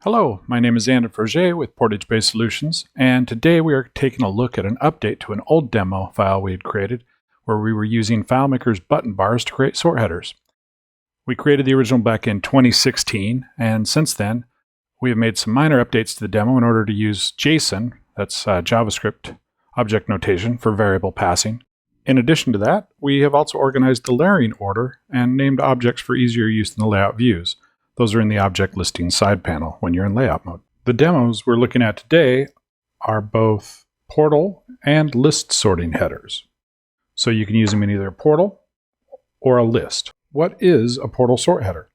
Hello, my name is Andy Portage with Portage-based Solutions, and today we are taking a look at an update to an old demo file we had created where we were using FileMaker's button bars to create sort headers. We created the original back in 2016, and since then we have made some minor updates to the demo in order to use JSON, that's JavaScript object notation for variable passing. In addition to that, we have also organized the layering order and named objects for easier use in the layout views. Those are in the object listing side panel when you're in layout mode. The demos we're looking at today are both portal and list sorting headers. So you can use them in either a portal or a list. What is a portal sort header?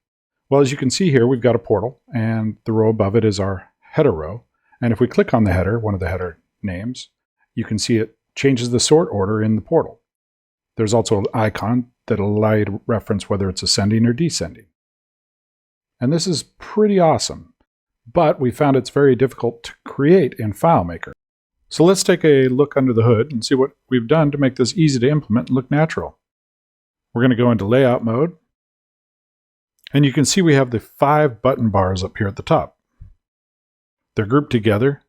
Well, as you can see here, we've got a portal and the row above it is our header row. And if we click on the header, one of the header names, you can see it changes the sort order in the portal. There's also an icon that'll allow you to reference whether it's ascending or descending. And this is pretty awesome, but we found it's very difficult to create in FileMaker. So let's take a look under the hood and see what we've done to make this easy to implement and look natural. We're going to go into layout mode, and you can see we have the 5 button bars up here at the top. They're grouped together,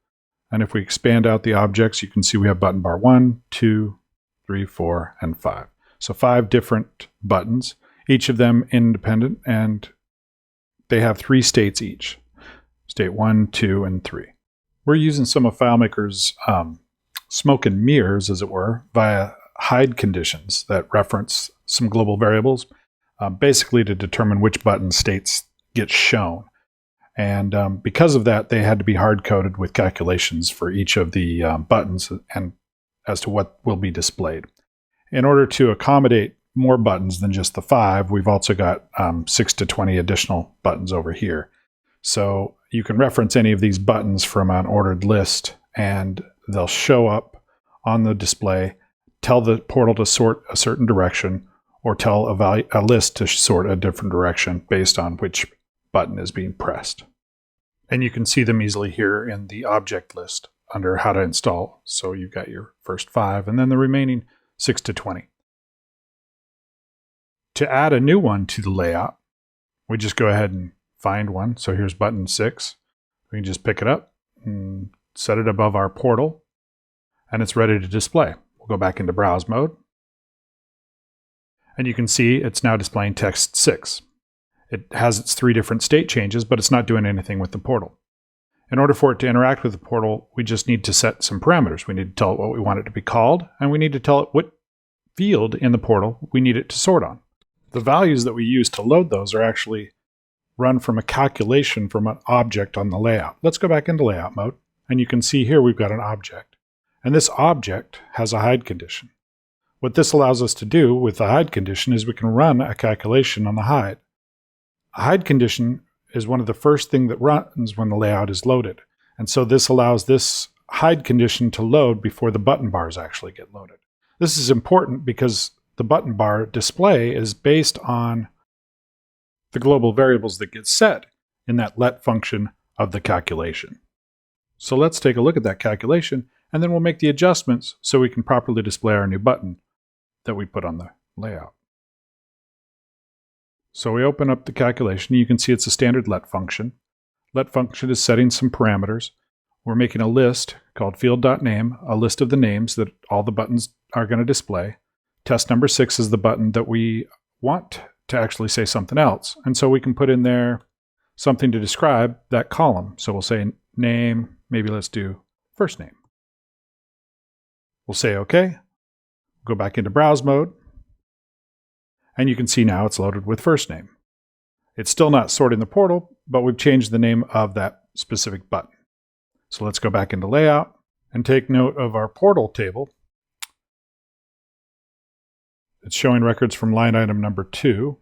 and if we expand out the objects, you can see we have button bar 1, 2, 3, 4, and 5. So 5 different buttons, each of them independent, and they have 3 states each, state 1, 2, and 3. We're using some of FileMaker's smoke and mirrors, as it were, via hide conditions that reference some global variables, basically to determine which button states get shown. And because of that, they had to be hard-coded with calculations for each of the buttons and as to what will be displayed. In order to accommodate more buttons than just the 5, we've also got 6 to 20 additional buttons over here. So you can reference any of these buttons from an ordered list and they'll show up on the display, tell the portal to sort a certain direction, or tell a list to sort a different direction based on which button is being pressed. And you can see them easily here in the object list under how to install. So you've got your first 5 and then the remaining 6 to 20. To add a new one to the layout, we just go ahead and find one. So here's button 6. We can just pick it up and set it above our portal, and it's ready to display. We'll go back into browse mode, and you can see it's now displaying text 6. It has its 3 different state changes, but it's not doing anything with the portal. In order for it to interact with the portal, we just need to set some parameters. We need to tell it what we want it to be called, and we need to tell it what field in the portal we need it to sort on. The values that we use to load those are actually run from a calculation from an object on the layout. Let's go back into layout mode, and you can see here we've got an object. And this object has a hide condition. What this allows us to do with the hide condition is we can run a calculation on the hide. A hide condition is one of the first things that runs when the layout is loaded. And so this allows this hide condition to load before the button bars actually get loaded. This is important because the button bar display is based on the global variables that get set in that let function of the calculation. So let's take a look at that calculation, and then we'll make the adjustments so we can properly display our new button that we put on the layout. So we open up the calculation. You can see it's a standard let function. Let function is setting some parameters. We're making a list called field.name, a list of the names that all the buttons are going to display. Test number 6 is the button that we want to actually say something else. And so we can put in there something to describe that column. So we'll say name, maybe let's do first name. We'll say OK. Go back into browse mode. And you can see now it's loaded with first name. It's still not sorting the portal, but we've changed the name of that specific button. So let's go back into layout and take note of our portal table. It's showing records from line item number 2.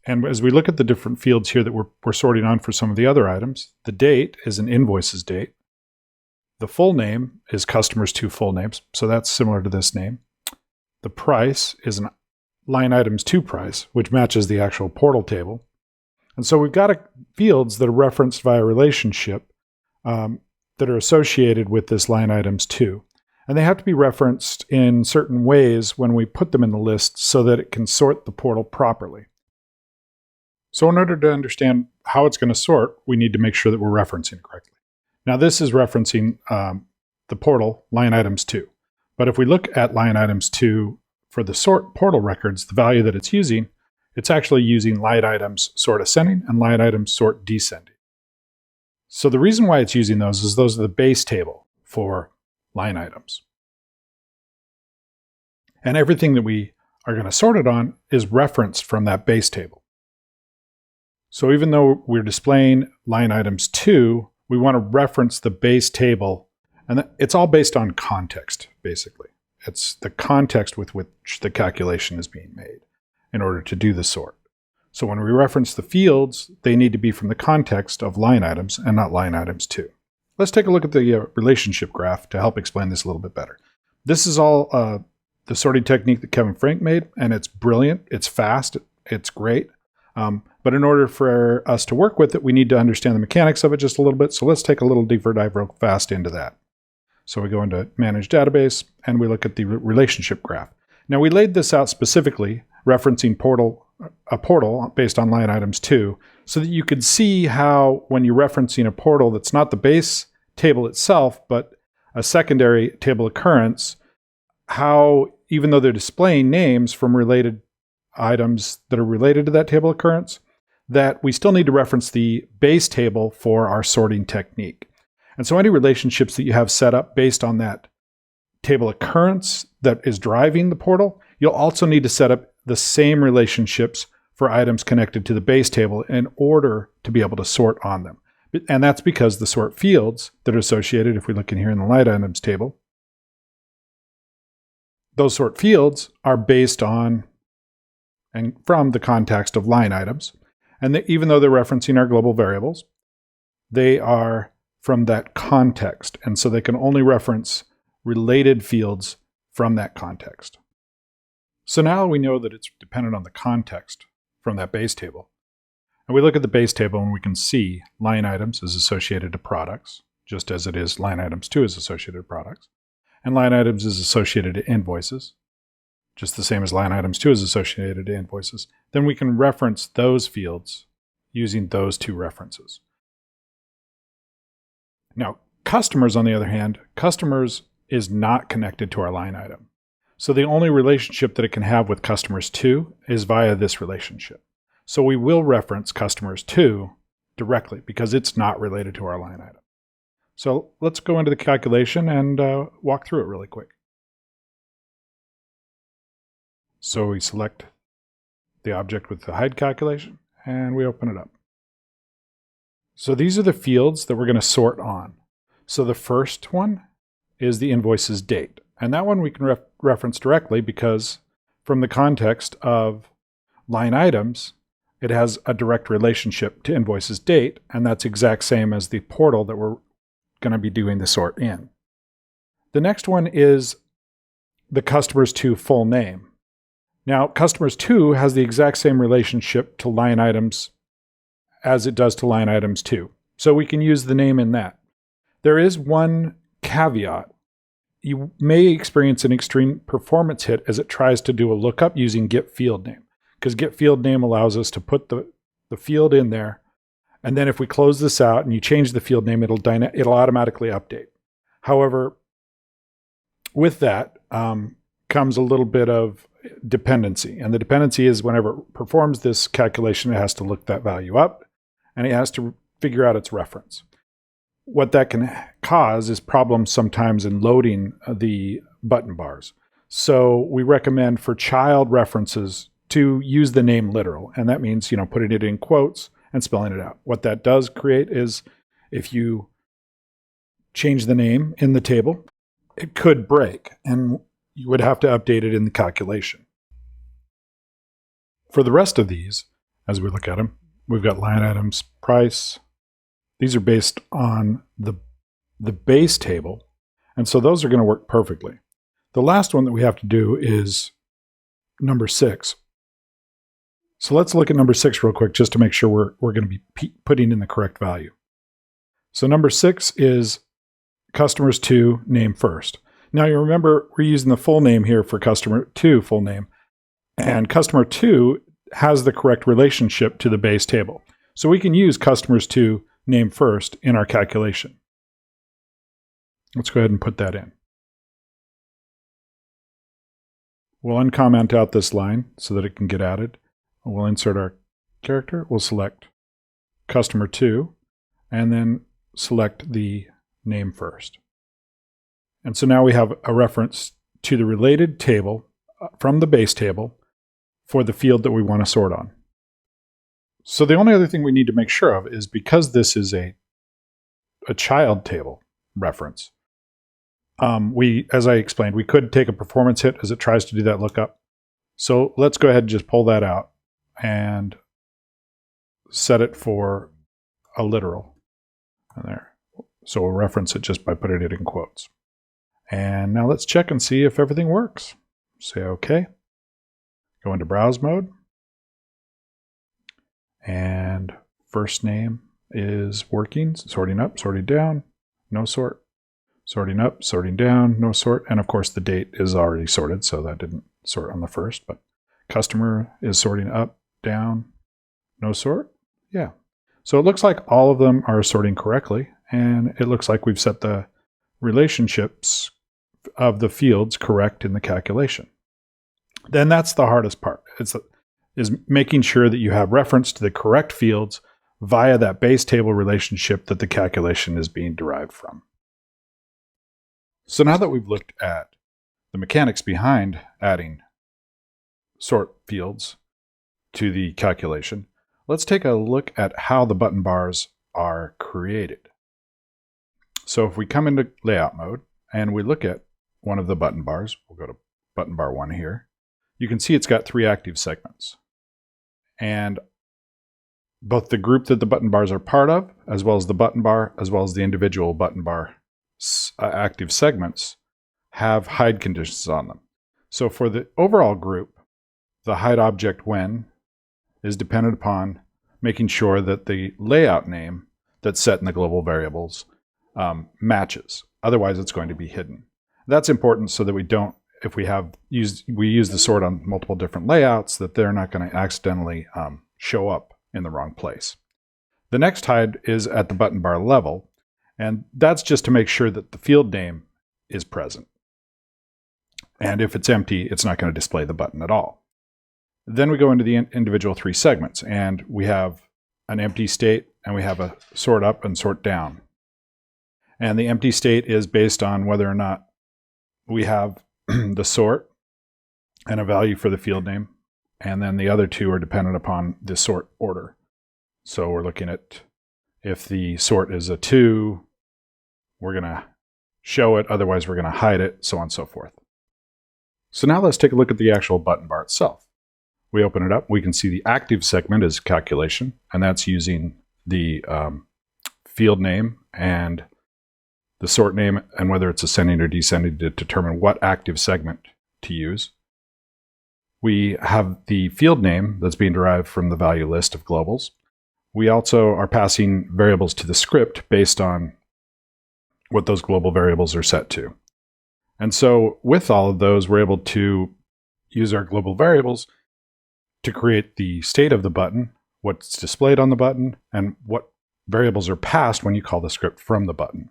And as we look at the different fields here that we're sorting on for some of the other items, the date is an invoice's date. The full name is customer's 2 full names, so that's similar to this name. The price is an line items 2 price, which matches the actual portal table. And so we've got fields that are referenced via relationship that are associated with this line items 2. And they have to be referenced in certain ways when we put them in the list so that it can sort the portal properly. So in order to understand how it's going to sort, we need to make sure that we're referencing it correctly. Now this is referencing the portal line items 2. But if we look at line items 2 for the sort portal records, the value that it's using, it's actually using line items sort ascending and line items sort descending. So the reason why it's using those is those are the base table for line items. And everything that we are going to sort it on is referenced from that base table. So even though we're displaying line items 2, we want to reference the base table, and it's all based on context, basically. It's the context with which the calculation is being made in order to do the sort. So when we reference the fields, they need to be from the context of line items and not line items 2. Let's take a look at the relationship graph to help explain this a little bit better. This is all the sorting technique that Kevin Frank made, and it's brilliant, it's fast, it's great. But in order for us to work with it, we need to understand the mechanics of it just a little bit. So let's take a little deeper dive real fast into that. So we go into Manage Database, and we look at the relationship graph. Now we laid this out specifically, referencing a portal based on line items 2, so that you could see how when you're referencing a portal that's not the base table itself, but a secondary table occurrence, how even though they're displaying names from related items that are related to that table occurrence, that we still need to reference the base table for our sorting technique. And so any relationships that you have set up based on that table occurrence that is driving the portal, you'll also need to set up the same relationships for items connected to the base table in order to be able to sort on them. And that's because the sort fields that are associated, if we look in here in the line items table, those sort fields are based on and from the context of line items. And even though they're referencing our global variables, they are from that context. And so they can only reference related fields from that context. So now we know that it's dependent on the context from that base table. And we look at the base table and we can see line items is associated to products, just as it is line items 2 is associated to products. And line items is associated to invoices, just the same as line items 2 is associated to invoices. Then we can reference those fields using those two references. Now, customers, on the other hand, customers is not connected to our line item. So the only relationship that it can have with customers 2 is via this relationship. So we will reference customers 2 directly because it's not related to our line item. So let's go into the calculation and walk through it really quick. So we select the object with the hide calculation and we open it up. So these are the fields that we're going to sort on. So the first one is the invoice's date. And that one we can reference directly because from the context of line items, it has a direct relationship to invoice's date. And that's exact same as the portal that we're going to be doing the sort in. The next one is the customer's 2 full name. Now, customers 2 has the exact same relationship to line items as it does to line items 2. So we can use the name in that. There is one caveat. You may experience an extreme performance hit as it tries to do a lookup using get field name, because get field name allows us to put the field in there. And then if we close this out and you change the field name, it'll automatically update. However, with that comes a little bit of dependency. And the dependency is whenever it performs this calculation, it has to look that value up and it has to figure out its reference. What that can cause is problems sometimes in loading the button bars. So we recommend for child references to use the name literal. And that means, putting it in quotes and spelling it out. What that does create is if you change the name in the table, it could break and you would have to update it in the calculation. For the rest of these, as we look at them, we've got line items, price. These are based on the base table. And so those are going to work perfectly. The last one that we have to do is number 6. So let's look at number 6 real quick just to make sure we're going to be putting in the correct value. So number 6 is customers 2 name first. Now you remember we're using the full name here for customer 2 full name. And customer 2 has the correct relationship to the base table. So we can use customers to name first in our calculation. Let's go ahead and put that in. We'll uncomment out this line so that it can get added. We'll insert our character. We'll select customer 2 and then select the name first. And so now we have a reference to the related table from the base table for the field that we want to sort on. So the only other thing we need to make sure of is, because this is a child table reference, as I explained, we could take a performance hit as it tries to do that lookup. So let's go ahead and just pull that out and set it for a literal. And there. So we'll reference it just by putting it in quotes. And now let's check and see if everything works. Say OK. Go into browse mode. And first name is working. Sorting up, sorting down, no sort. Sorting up, sorting down, no sort. And of course the date is already sorted, so that didn't sort on the first. But customer is sorting up, down, no sort. Yeah. So it looks like all of them are sorting correctly. And it looks like we've set the relationships of the fields correct in the calculation. Then that's the hardest part. Is making sure that you have reference to the correct fields via that base table relationship that the calculation is being derived from. So now that we've looked at the mechanics behind adding sort fields to the calculation, let's take a look at how the button bars are created. So if we come into layout mode and we look at one of the button bars, we'll go to button bar 1 here, you can see it's got 3 active segments. And both the group that the button bars are part of, as well as the button bar, as well as the individual button bar active segments, have hide conditions on them. So for the overall group, the hide object when is dependent upon making sure that the layout name that's set in the global variables matches. Otherwise, it's going to be hidden. That's important so that we don't, if we use the sort on multiple different layouts, that they're not going to accidentally show up in the wrong place. The next hide is at the button bar level, and that's just to make sure that the field name is present. And if it's empty, it's not going to display the button at all. Then we go into the individual 3 segments, and we have an empty state, and we have a sort up and sort down. And the empty state is based on whether or not we have the sort and a value for the field name. And then the other 2 are dependent upon the sort order. So we're looking at if the sort is a 2, we're going to show it. Otherwise, we're going to hide it, so on and so forth. So now let's take a look at the actual button bar itself. We open it up. We can see the active segment is calculation, and that's using the field name and the sort name and whether it's ascending or descending to determine what active segment to use. We have the field name that's being derived from the value list of globals. We also are passing variables to the script based on what those global variables are set to. And so with all of those, we're able to use our global variables to create the state of the button, what's displayed on the button, and what variables are passed when you call the script from the button.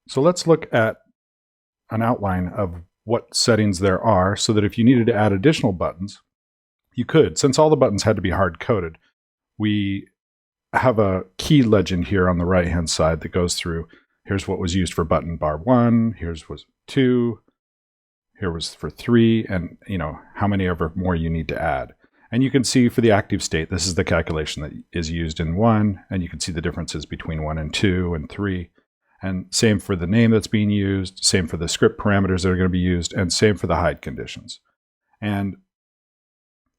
So let's look at an outline of what settings there are so that if you needed to add additional buttons, you could. Since all the buttons had to be hard-coded, we have a key legend here on the right-hand side that goes through, here's what was used for button bar 1, here's was 2, here was for 3, and how many ever more you need to add. And you can see for the active state, this is the calculation that is used in 1, and you can see the differences between 1 and 2 and 3. And same for the name that's being used, same for the script parameters that are going to be used, and same for the hide conditions. And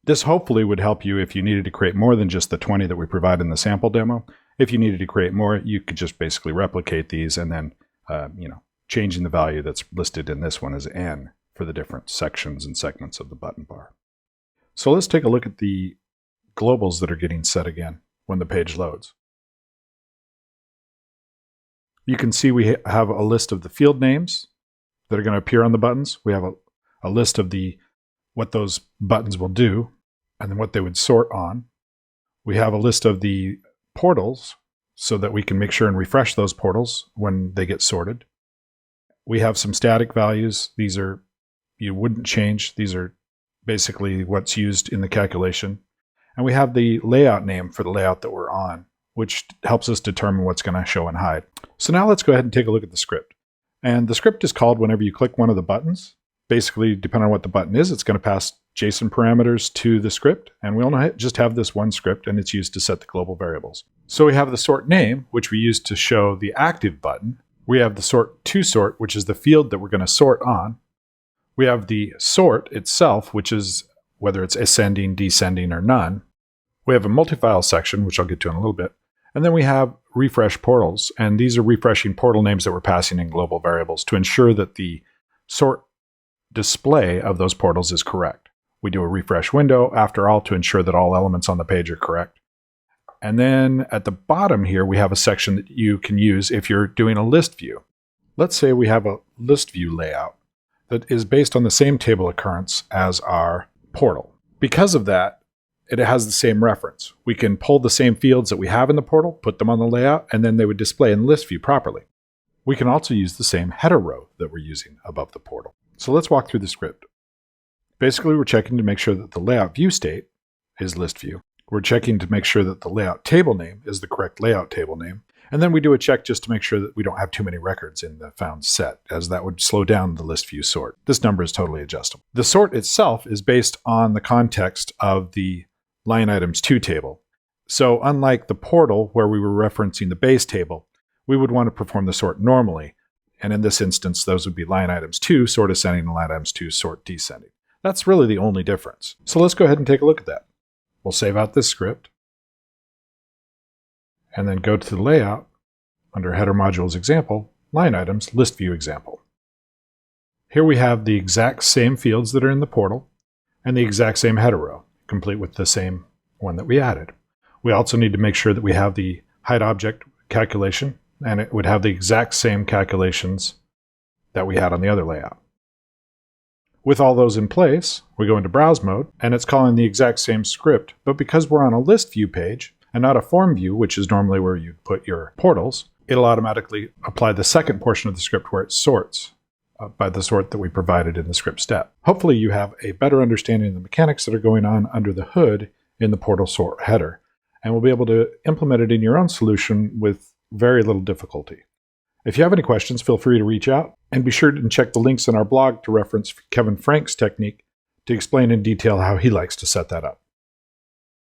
this hopefully would help you if you needed to create more than just the 20 that we provide in the sample demo. If you needed to create more, you could just basically replicate these and then, changing the value that's listed in this one as n for the different sections and segments of the button bar. So let's take a look at the globals that are getting set again when the page loads. You can see we have a list of the field names that are going to appear on the buttons. We have a list of what those buttons will do and then what they would sort on. We have a list of the portals so that we can make sure and refresh those portals when they get sorted. We have some static values. These are, you wouldn't change. These are basically what's used in the calculation. And we have the layout name for the layout that we're on, which helps us determine what's going to show and hide. So now let's go ahead and take a look at the script. And the script is called whenever you click one of the buttons. Basically, depending on what the button is, it's going to pass JSON parameters to the script. And we only just have this one script, and it's used to set the global variables. So we have the sort name, which we use to show the active button. We have the sort to sort, which is the field that we're going to sort on. We have the sort itself, which is whether it's ascending, descending, or none. We have a multi-file section, which I'll get to in a little bit. And then we have refresh portals, and these are refreshing portal names that we're passing in global variables to ensure that the sort display of those portals is correct. We do a refresh window after all to ensure that all elements on the page are correct. And then at the bottom here, we have a section that you can use if you're doing a list view. Let's say we have a list view layout that is based on the same table occurrence as our portal. Because of that, it has the same reference. We can pull the same fields that we have in the portal, put them on the layout, and then they would display in list view properly. We can also use the same header row that we're using above the portal. So let's walk through the script. Basically, we're checking to make sure that the layout view state is list view. We're checking to make sure that the layout table name is the correct layout table name. And then we do a check just to make sure that we don't have too many records in the found set, as that would slow down the list view sort. This number is totally adjustable. The sort itself is based on the context of the line items to table. So unlike the portal where we were referencing the base table, we would want to perform the sort normally. And in this instance, those would be line items to sort ascending and line items to sort descending. That's really the only difference. So let's go ahead and take a look at that. We'll save out this script and then go to the layout under header modules example, line items, list view example. Here we have the exact same fields that are in the portal and the exact same header row, complete with the same one that we added. We also need to make sure that we have the hide object calculation, and it would have the exact same calculations that we had on the other layout. With all those in place, we go into browse mode, and it's calling the exact same script, but because we're on a list view page and not a form view, which is normally where you put your portals, it'll automatically apply the second portion of the script where it sorts by the sort that we provided in the script step. Hopefully you have a better understanding of the mechanics that are going on under the hood in the portal sort header, and will be able to implement it in your own solution with very little difficulty. If you have any questions, feel free to reach out, and be sure to check the links in our blog to reference Kevin Frank's technique to explain in detail how he likes to set that up.